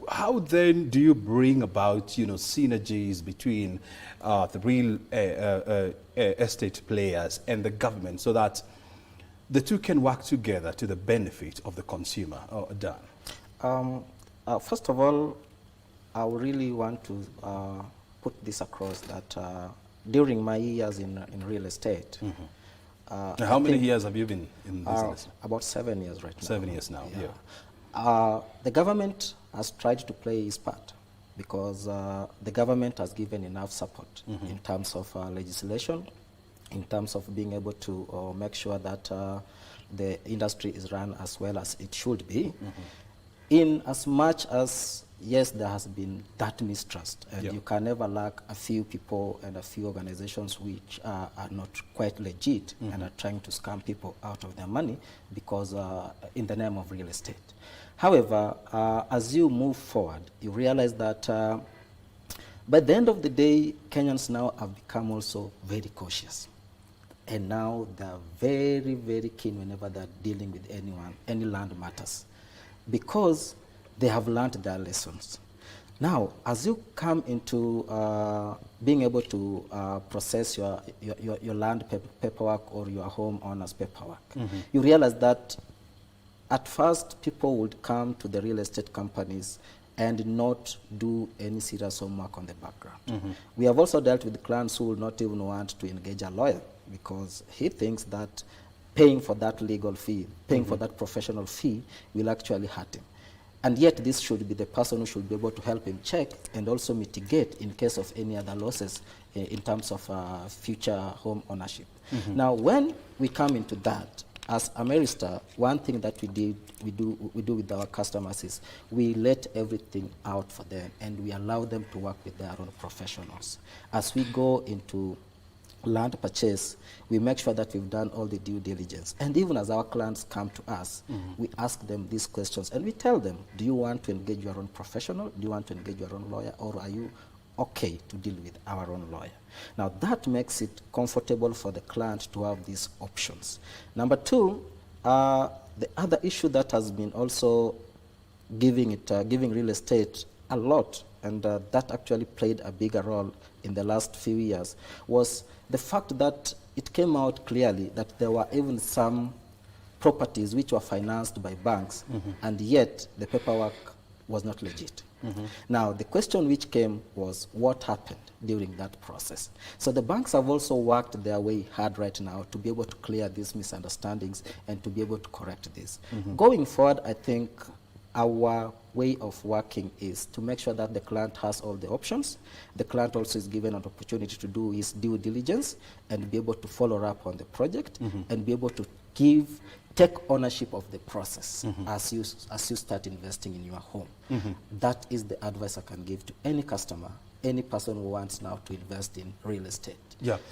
how then do you bring about, you know, synergies between the real estate players and the government so that the two can work together to the benefit of the consumer? Dan? First of all, I really want to put this across that during my years in real estate. How many years have you been in business? About 7 years right now. 7 years now, yeah. The government has tried to play its part because the government has given enough support in terms of legislation, in terms of being able to make sure that the industry is run as well as it should be. In as much as, yes, there has been that mistrust, and you can never lack a few people and a few organizations which are not quite legit and are trying to scam people out of their money because in the name of real estate. However, as you move forward, you realize that by the end of the day, Kenyans now have become also very cautious. And now they're very, very keen whenever they're dealing with anyone, any land matters, because they have learned their lessons. Now, as you come into being able to process your land paperwork or your home owner's paperwork, you realize that at first people would come to the real estate companies and not do any serious homework on the background. We have also dealt with clients who will not even want to engage a lawyer because he thinks that paying for that legal fee, paying for that professional fee will actually hurt him. And yet this should be the person who should be able to help him check and also mitigate in case of any other losses in terms of future home ownership. Now, when we come into that, as Ameristar, one thing that we do with our customers is we let everything out for them and we allow them to work with their own professionals. As we go into land purchase, we make sure that we've done all the due diligence. And even as our clients come to us, we ask them these questions and we tell them, do you want to engage your own professional? Do you want to engage your own lawyer? Or are you okay to deal with our own lawyer? Now that makes it comfortable for the client to have these options. Number two, the other issue that has been also giving real estate a lot, and that actually played a bigger role in the last few years, was the fact that it came out clearly that there were even some properties which were financed by banks, and yet the paperwork was not legit. Now, the question which came was what happened during that process. So the banks have also worked their way hard right now to be able to clear these misunderstandings and to be able to correct this. Going forward, I think our way of working is to make sure that the client has all the options. The client also is given an opportunity to do his due diligence and be able to follow up on the project and be able to take ownership of the process as you start investing in your home. That is the advice I can give to any customer, any person who wants now to invest in real estate. Yeah.